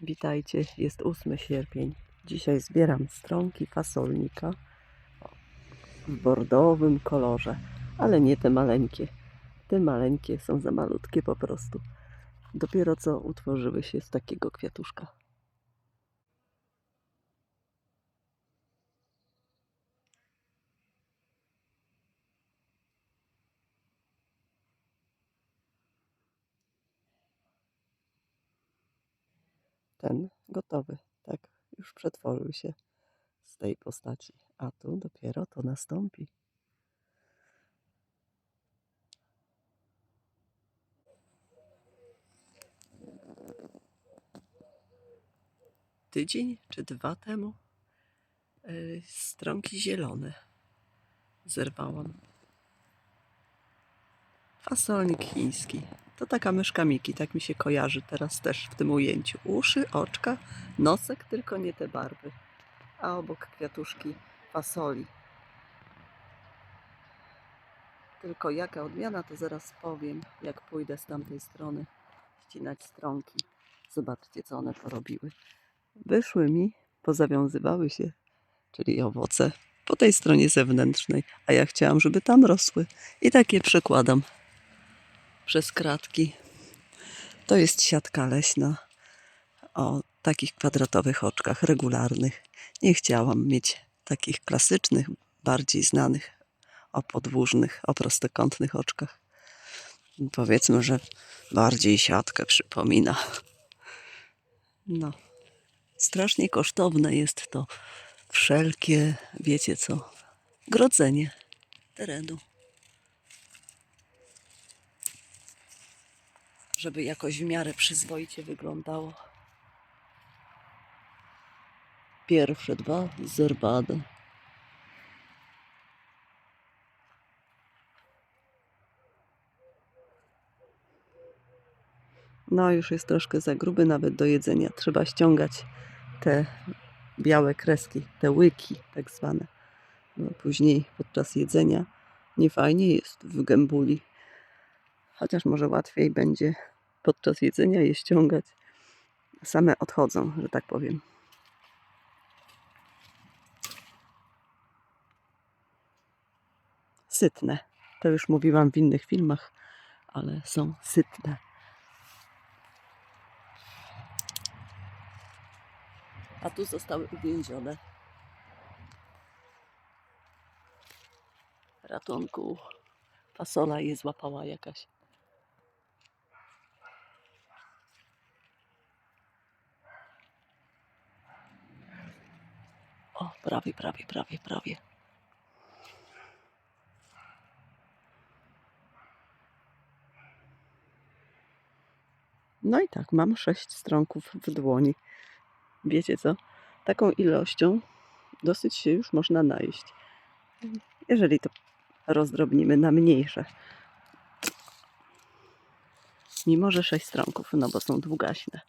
Witajcie, jest 8 sierpień. Dzisiaj zbieram stronki fasolnika w bordowym kolorze, ale nie te maleńkie. Te maleńkie są za malutkie po prostu. Dopiero co utworzyły się z takiego kwiatuszka. Ten gotowy, tak, już przetworzył się z tej postaci, a tu dopiero to nastąpi. Tydzień czy 2 temu stronki zielone zerwałam. Fasolnik chiński. To taka myszka Miki, tak mi się kojarzy teraz też w tym ujęciu. Uszy, oczka, nosek, tylko nie te barwy. A obok kwiatuszki fasoli. Tylko jaka odmiana, to zaraz powiem, jak pójdę z tamtej strony ścinać stronki. Zobaczcie, co one porobiły. Wyszły mi, pozawiązywały się, czyli owoce, po tej stronie zewnętrznej, a ja chciałam, żeby tam rosły. I tak je przekładam przez kratki. To jest siatka leśna o takich kwadratowych oczkach regularnych. Nie chciałam mieć takich klasycznych, bardziej znanych o podłużnych, o prostokątnych oczkach. Powiedzmy, że bardziej siatkę przypomina. No, strasznie kosztowne jest to wszelkie, wiecie co, grodzenie terenu. Żeby jakoś w miarę przyzwoicie wyglądało. Pierwsze 2 zerwane. No już jest troszkę za gruby nawet do jedzenia. Trzeba ściągać te białe kreski, te łyki tak zwane. No, później podczas jedzenia nie fajnie jest w gębuli. Chociaż może łatwiej będzie podczas jedzenia je ściągać. Same odchodzą, że tak powiem. Sytne. To już mówiłam w innych filmach, ale są sytne. A tu zostały uwięzione. Ratunku. Fasola je złapała jakaś. O, prawie. No i tak, mam 6 stronków w dłoni. Wiecie co? Taką ilością dosyć się już można najeść. Jeżeli to rozdrobnimy na mniejsze. Mimo że 6 stronków, no bo są długaśne.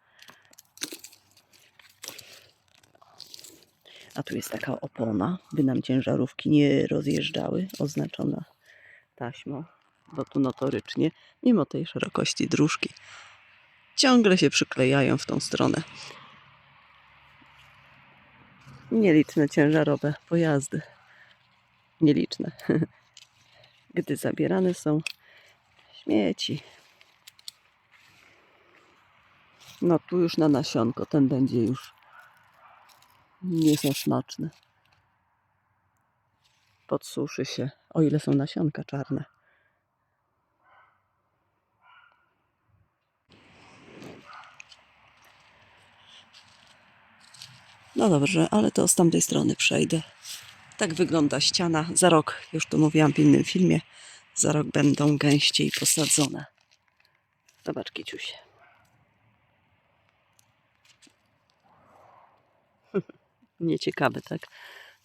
A tu jest taka opona, by nam ciężarówki nie rozjeżdżały, oznaczona taśmą, bo tu notorycznie, mimo tej szerokości dróżki, ciągle się przyklejają w tą stronę. Nieliczne ciężarowe pojazdy. Nieliczne. Gdy zabierane są śmieci. No tu już na nasionko, ten będzie już nie za smaczny. Podsuszy się, o ile są nasionka czarne. No dobrze, ale to z tamtej strony przejdę. Tak wygląda ściana. Za rok, już to mówiłam w innym filmie, za rok będą gęściej posadzone. Zobacz, kiciusie. Nieciekawe, tak?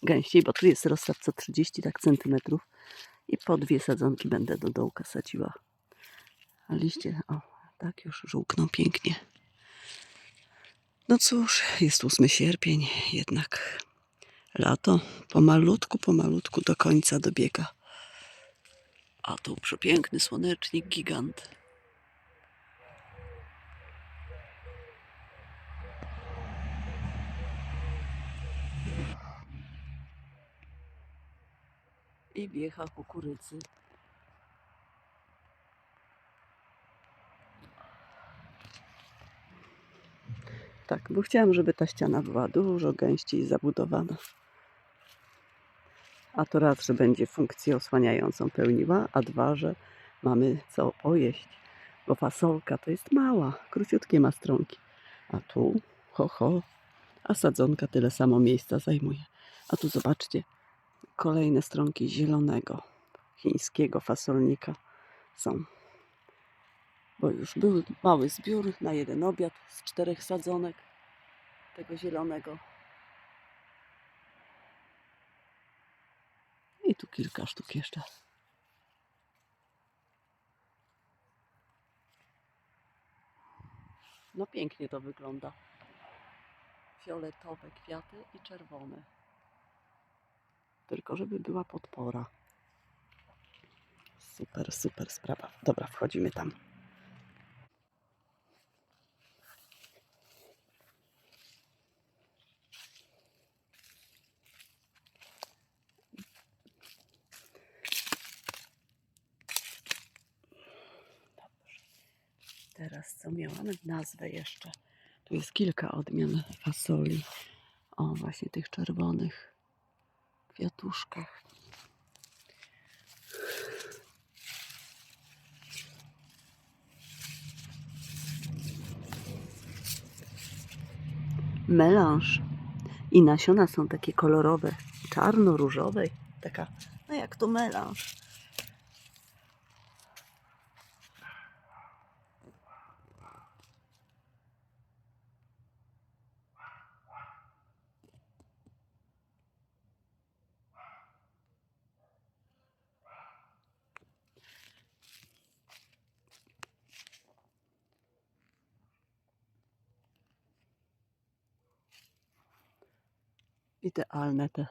Gęściej, bo tu jest rozstaw co 30 tak centymetrów i po 2 sadzonki będę do dołka sadziła. A liście, o, tak już żółkną pięknie. No cóż, jest 8 sierpień, jednak lato pomalutku do końca dobiega. A tu przepiękny słonecznik, gigant. i wiecha kukurydzy. Tak, bo chciałam, żeby ta ściana była dużo gęściej zabudowana. A to raz, że będzie funkcję osłaniającą pełniła, a dwa, że mamy co pojeść. Bo fasolka to jest mała, króciutkie ma stronki. A tu, a sadzonka tyle samo miejsca zajmuje. A tu zobaczcie, kolejne stronki zielonego, chińskiego fasolnika są. Bo już był mały zbiór na jeden obiad z 4 sadzonek tego zielonego. I tu kilka sztuk jeszcze. No pięknie to wygląda. Fioletowe kwiaty i czerwone. Tylko żeby była podpora. Super, super sprawa. Dobra, wchodzimy tam. Dobrze. Teraz co miałam? Nazwę jeszcze. Tu jest kilka odmian fasoli. O, właśnie tych czerwonych kwiatuszkach. Melanż. I nasiona są takie kolorowe, czarno-różowe. Taka, no jak to melanż. Idealne te.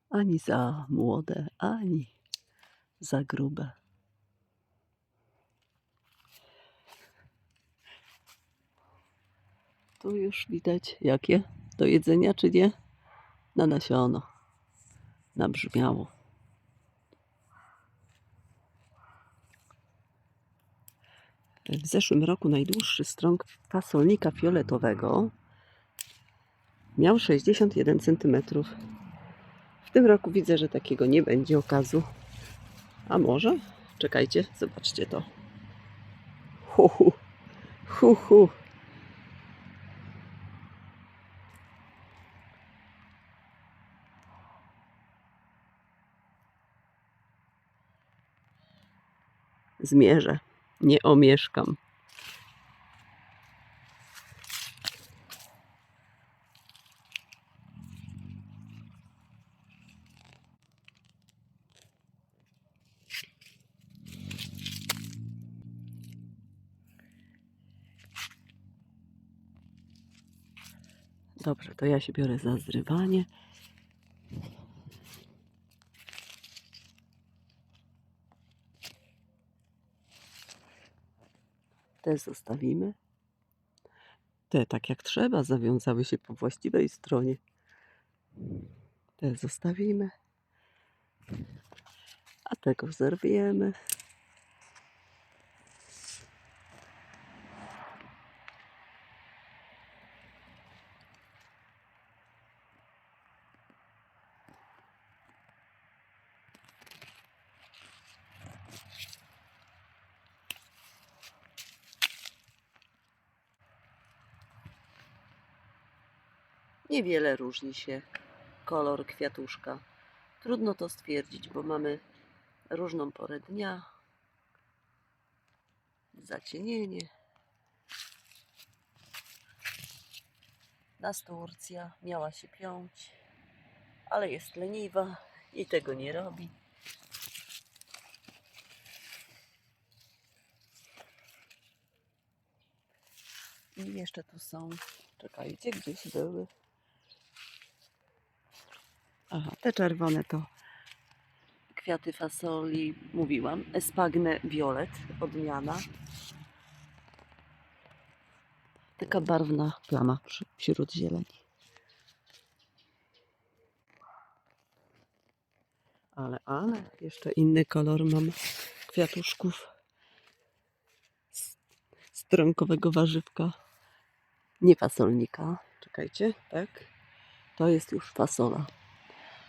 Ani za młode, ani za grube. Tu już widać jakie do jedzenia, czy nie? Na nasiono. Nabrzmiało. W zeszłym roku najdłuższy strąg fasolnika fioletowego miał 61 cm. W tym roku widzę, że takiego nie będzie okazu. A może? Czekajcie, zobaczcie to. Hu, hu, hu, hu. Zmierzę, nie omieszkam. Dobrze, to ja się biorę za zrywanie. Te zostawimy. Te tak jak trzeba zawiązały się po właściwej stronie. Te zostawimy. A tego zerwiemy. Niewiele różni się kolor kwiatuszka. Trudno to stwierdzić, bo mamy różną porę dnia, zacienienie. Nasturcja miała się piąć, ale jest leniwa i tego nie robi. I jeszcze tu są, czekajcie, gdzieś były. Aha, te czerwone to kwiaty fasoli, mówiłam, Espagne Violet, odmiana. Taka barwna plama wśród zieleni. Ale, jeszcze inny kolor mam kwiatuszków stronkowego warzywka. Nie fasolnika. Czekajcie, tak? To jest już fasola,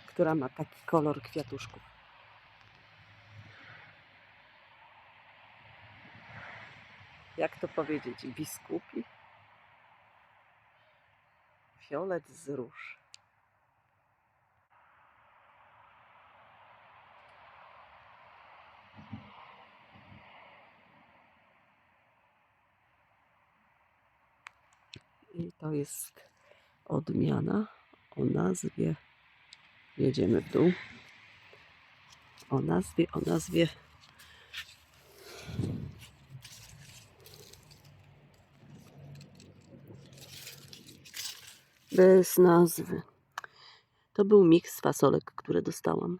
która ma taki kolor kwiatuszków. Jak to powiedzieć? Biskupi? Fiolet z róż. I to jest odmiana o nazwie, jedziemy w dół, o nazwie bez nazwy. To był miks fasolek, które dostałam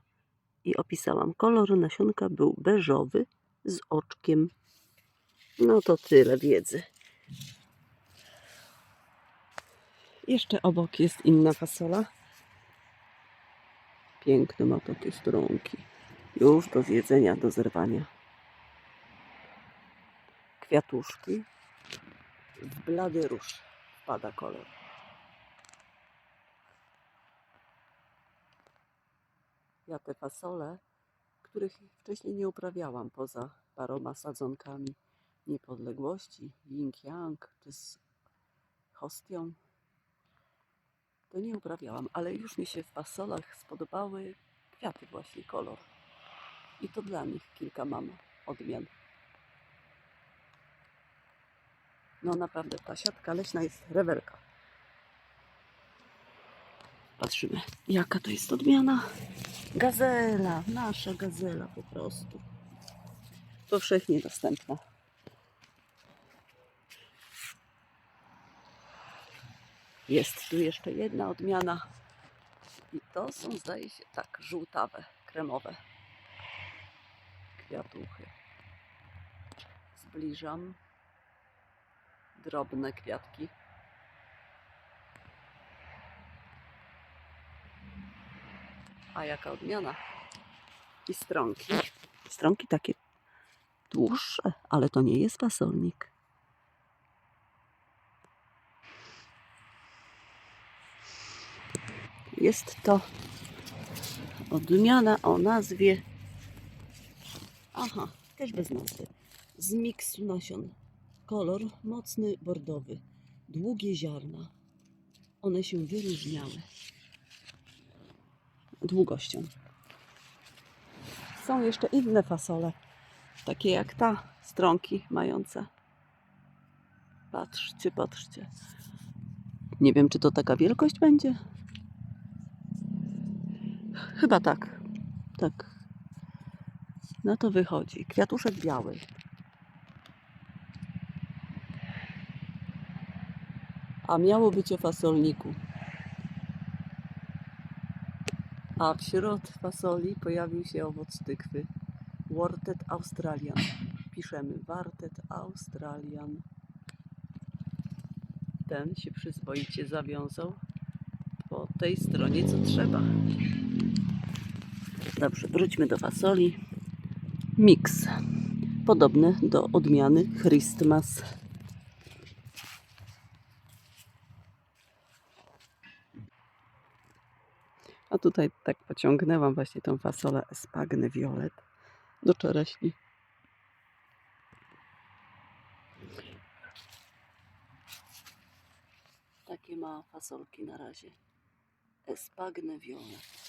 i opisałam. Kolor nasionka był beżowy z oczkiem. No to tyle wiedzy. Jeszcze obok jest inna fasola. Piękne ma takie stronki. Już do zjedzenia, do zerwania. Kwiatuszki. W blady róż wpada kolor. Ja te fasole, których wcześniej nie uprawiałam poza paroma sadzonkami niepodległości, Ying-Yang czy z hostią, to nie uprawiałam, ale już mi się w fasolach spodobały kwiaty właśnie, kolor. I to dla nich kilka mam odmian. No naprawdę, ta siatka leśna jest rewelka. Patrzymy, jaka to jest odmiana. Gazela, nasza gazela po prostu. Powszechnie dostępna. Jest tu jeszcze jedna odmiana. I to są, zdaje się, tak, żółtawe, kremowe kwiatuchy. Zbliżam. Drobne kwiatki. A jaka odmiana? I stronki. Stronki takie dłuższe, ale to nie jest fasolnik. Jest to odmiana o nazwie, też bez nazwy, z miksu nasion. Kolor mocny bordowy, długie ziarna. One się wyróżniały długością. Są jeszcze inne fasole, takie jak ta, stronki mające. Patrzcie, patrzcie. Nie wiem, czy to taka wielkość będzie. Chyba tak. Tak. Na to wychodzi. Kwiatuszek biały. A miało być o fasolniku. A wśród fasoli pojawił się owoc tykwy. Wortet Australian. Piszemy Wortet Australian. Ten się przyzwoicie zawiązał po tej stronie, co trzeba. Dobrze, wróćmy do fasoli. Mix. Podobny do odmiany Christmas. A tutaj tak pociągnęłam właśnie tą fasolę Espagne Violet do czereśni. Takie ma fasolki na razie. Espagne Violet.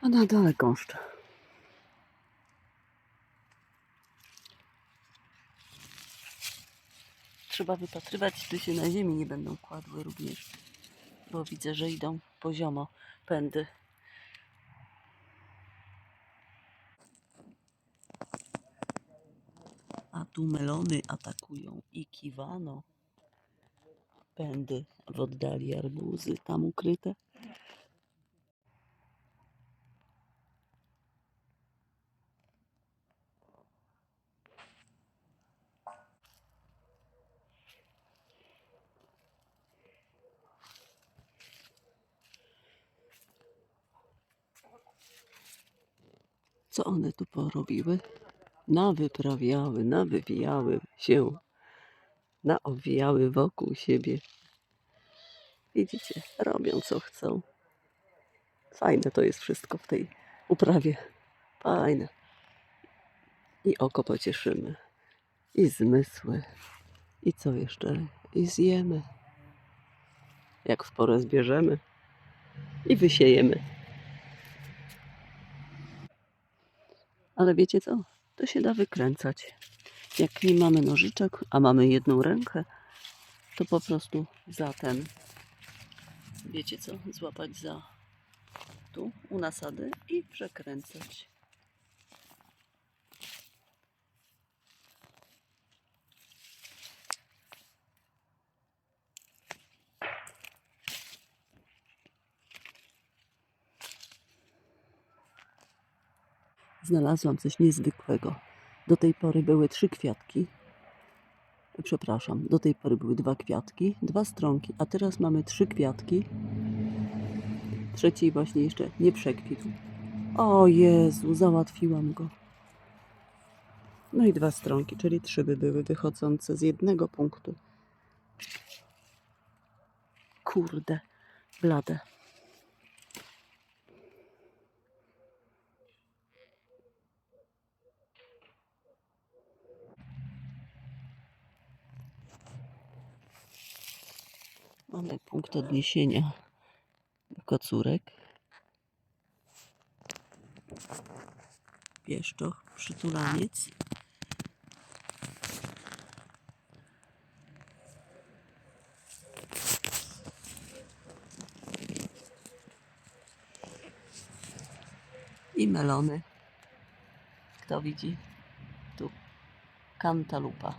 A na dole gąszcz. Trzeba wypatrywać, czy się na ziemi nie będą kładły również, bo widzę, że idą poziomo pędy. A tu melony atakują i kiwano. Pędy w oddali, arbuzy tam ukryte. Co one tu porobiły? Nawyprawiały, nawywijały się, naowijały wokół siebie. Widzicie, robią co chcą. Fajne to jest wszystko w tej uprawie. Fajne. I oko pocieszymy. I zmysły. I co jeszcze? I zjemy. Jak w porę zbierzemy. I wysiejemy. Ale wiecie co? To się da wykręcać. Jak nie mamy nożyczek, a mamy jedną rękę, to po prostu za ten, wiecie co? Złapać za tu u nasady i przekręcać. Znalazłam coś niezwykłego. Do tej pory były 3 kwiatki. Przepraszam, do tej pory były 2 kwiatki, 2 stronki, a teraz mamy 3 kwiatki. Trzeci właśnie jeszcze nie przekwitł. O Jezu, załatwiłam go. No i 2 stronki, czyli 3 by były wychodzące z jednego punktu. Kurde, blade. Mamy punkt odniesienia do kocurek. Pieszczoch, przytulaniec. I melony. Kto widzi? Tu. Kantalupa.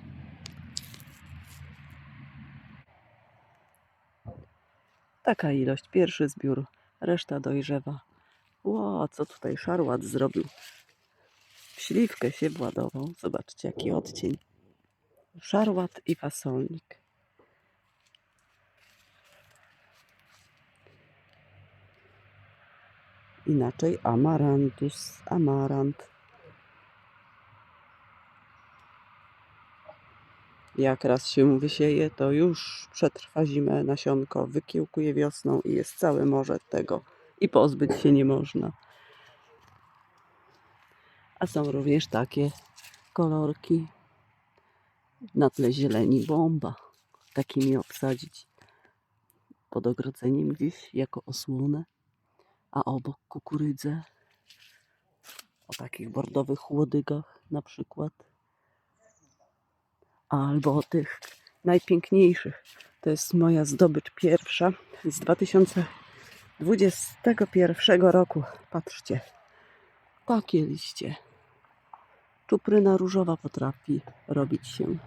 Taka ilość. Pierwszy zbiór. Reszta dojrzewa. Ło, co tutaj szarłat zrobił? W śliwkę się władował. Zobaczcie, jaki odcień. Szarłat i fasolnik. Inaczej amarantus, amarant. Jak raz się wysieje, to już przetrwa zimę, nasionko wykiełkuje wiosną i jest całe morze tego. I pozbyć się nie można. A są również takie kolorki. Na tle zieleni bomba. Takimi obsadzić pod ogrodzeniem gdzieś jako osłonę. A obok kukurydzę. O takich bordowych łodygach na przykład. Albo o tych najpiękniejszych. To jest moja zdobycz pierwsza z 2021 roku. Patrzcie. Takie liście. Czupryna różowa potrafi robić się.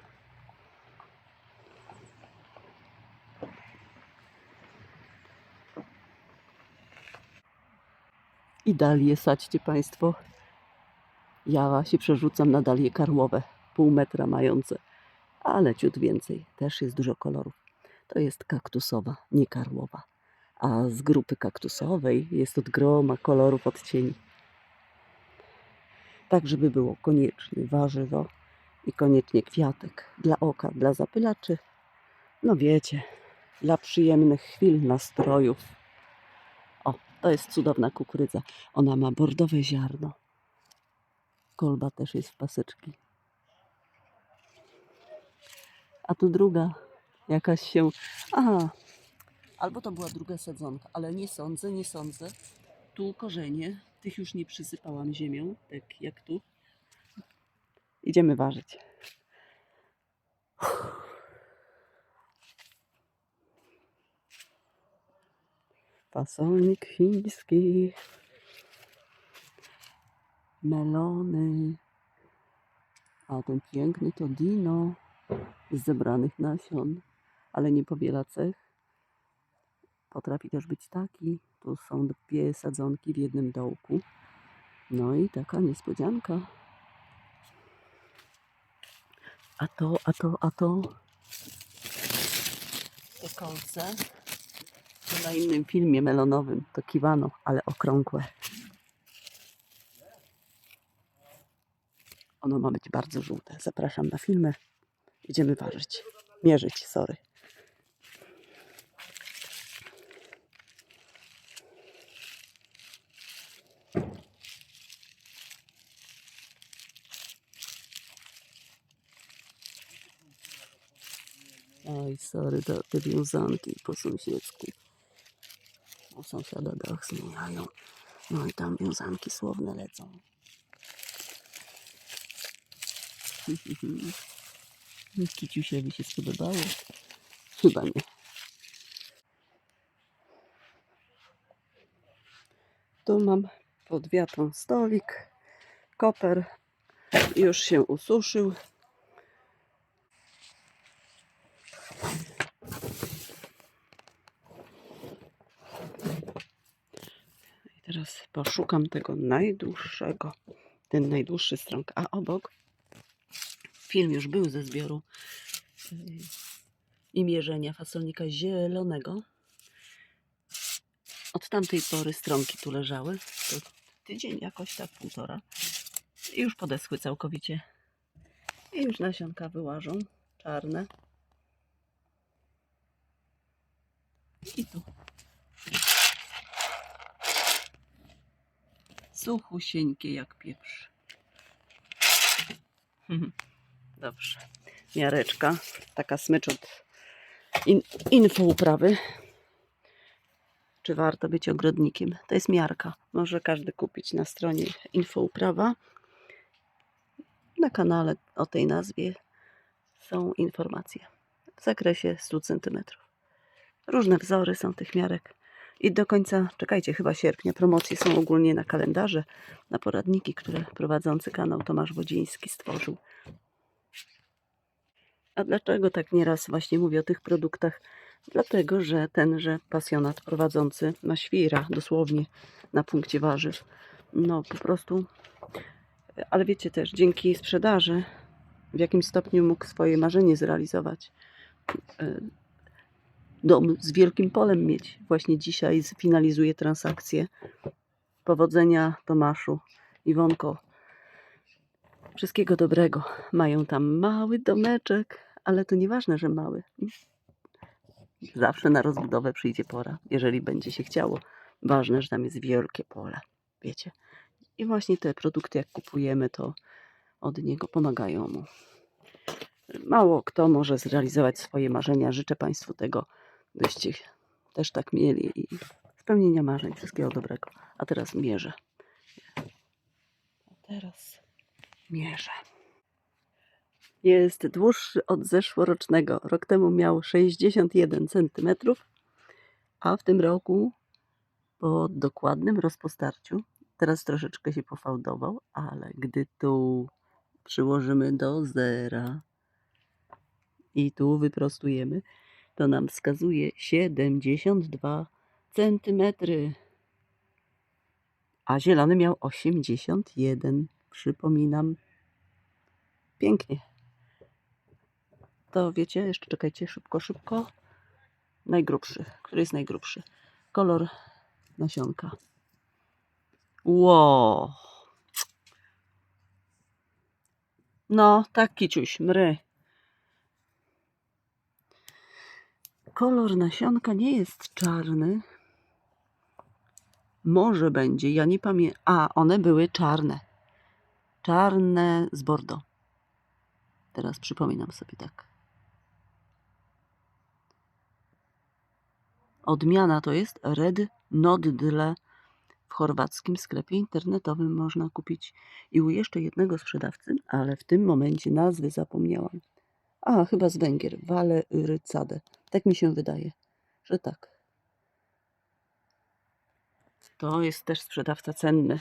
I dalie sadźcie Państwo. Ja się przerzucam na dalie karłowe. Pół metra mające. Ale ciut więcej. Też jest dużo kolorów. To jest kaktusowa, nie karłowa. A z grupy kaktusowej jest od groma kolorów, odcieni. Tak, żeby było koniecznie warzywo i koniecznie kwiatek. Dla oka, dla zapylaczy. No wiecie, dla przyjemnych chwil, nastrojów. O, to jest cudowna kukurydza. Ona ma bordowe ziarno. Kolba też jest w paseczki. A tu druga jakaś się... Aha, albo to była druga sadzonka, ale nie sądzę. Tu korzenie Tych już nie przysypałam ziemią, tak jak tu. Idziemy ważyć. Fasolnik chiński. Melony. A ten piękny to dino z zebranych nasion, ale nie powiela cech. Potrafi też być taki. Tu są 2 sadzonki w jednym dołku. No i taka niespodzianka. A to te kolce to na innym filmie melonowym. To kiwano, ale okrągłe. Ono ma być bardzo żółte. Zapraszam na filmę. Idziemy ważyć. Mierzyć, sorry. Oj, sorry, te wiązanki po sąsiedzku. U sąsiada dach zmieniają. No i tam wiązanki słowne lecą. Kiciusiowi się spodobało? Chyba nie. Tu mam pod wiatą stolik. Koper już się ususzył. I teraz poszukam tego najdłuższego. Ten najdłuższy strąg. A obok film już był ze zbioru i mierzenia fasolnika zielonego. Od tamtej pory strąki tu leżały. To tydzień jakoś tak, 1,5. I już podeschły całkowicie. I już nasionka wyłażą. Czarne. I tu. Suchusieńkie jak pieprz. Dobrze. Miareczka. Taka smycz od infouprawy. Czy warto być ogrodnikiem? To jest miarka. Może każdy kupić na stronie infouprawa. Na kanale o tej nazwie są informacje w zakresie 100 cm. Różne wzory są tych miarek. I do końca, czekajcie, chyba sierpnia, promocje są ogólnie na kalendarze, na poradniki, które prowadzący kanał Tomasz Wodziński stworzył. A dlaczego tak nieraz właśnie mówię o tych produktach? Dlatego, że tenże pasjonat prowadzący ma świra dosłownie na punkcie warzyw. No po prostu, ale wiecie też, dzięki sprzedaży w jakim stopniu mógł swoje marzenie zrealizować. Dom z wielkim polem mieć. Właśnie dzisiaj sfinalizuję transakcję. Powodzenia Tomaszu, Iwonko. Wszystkiego dobrego. Mają tam mały domeczek, ale to nieważne, że mały. Zawsze na rozbudowę przyjdzie pora, jeżeli będzie się chciało. Ważne, że tam jest wielkie pole. Wiecie. I właśnie te produkty, jak kupujemy, to od niego pomagają mu. Mało kto może zrealizować swoje marzenia. Życzę Państwu tego, byście też tak mieli i spełnienia marzeń. Wszystkiego dobrego. A teraz mierzę. Jest dłuższy od zeszłorocznego. Rok temu miał 61 cm, a w tym roku po dokładnym rozpostarciu, teraz troszeczkę się pofałdował, ale gdy tu przyłożymy do zera i tu wyprostujemy, to nam wskazuje 72 cm. A zielony miał 81. Przypominam. Pięknie. To wiecie, jeszcze czekajcie, szybko. Najgrubszy. Który jest najgrubszy? Kolor nasionka. Wow. No, tak kiciuś, mry. Kolor nasionka nie jest czarny. Może będzie, ja nie pamiętam. A, one były czarne. Czarne z bordo. Teraz przypominam sobie tak. Odmiana to jest Red Noddle w chorwackim sklepie internetowym można kupić i u jeszcze jednego sprzedawcy, ale w tym momencie nazwy zapomniałam. A, chyba z Węgier. Valerycade. Tak mi się wydaje, że tak. To jest też sprzedawca cenny.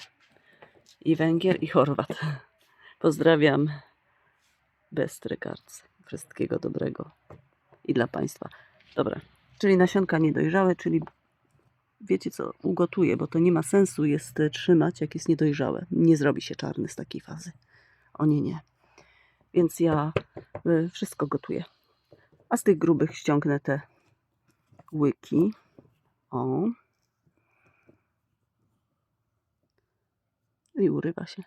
I Węgier, i Chorwat. Pozdrawiam. Best regards. Wszystkiego dobrego. I dla Państwa. Dobra. Czyli nasionka niedojrzałe, czyli wiecie co, ugotuję, bo to nie ma sensu jest trzymać, jak jest niedojrzałe. Nie zrobi się czarny z takiej fazy. O nie, nie. Więc ja wszystko gotuję. A z tych grubych ściągnę te łyki. O. I urywa się.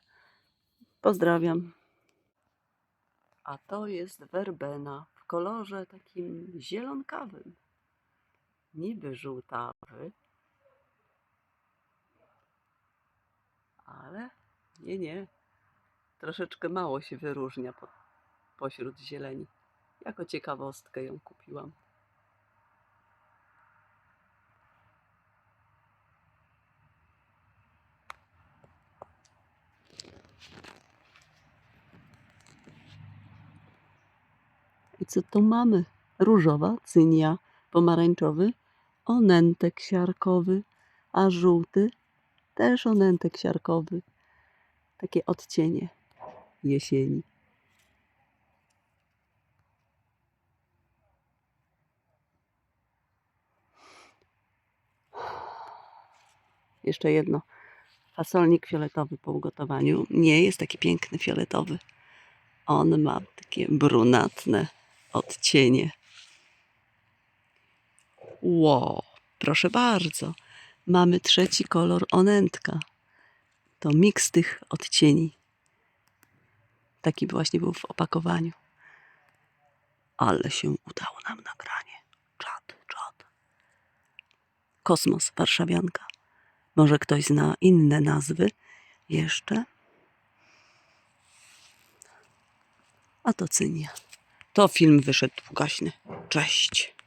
Pozdrawiam. A to jest werbena w kolorze takim zielonkawym. Niby żółtawy. Ale nie, nie. Troszeczkę mało się wyróżnia pośród zieleni. Jako ciekawostkę ją kupiłam. I co tu mamy? Różowa, cynia, pomarańczowy, onentek siarkowy, a żółty też onentek siarkowy. Takie odcienie jesieni. Jeszcze jedno. Fasolnik fioletowy po ugotowaniu nie jest taki piękny fioletowy. On ma takie brunatne odcienie. Wow, proszę bardzo. Mamy trzeci kolor onentka. To miks tych odcieni. Taki właśnie był w opakowaniu. Ale się udało nam nagranie. Czad. Kosmos, warszawianka. Może ktoś zna inne nazwy jeszcze? A to cynia. To film wyszedł długaśny. Cześć.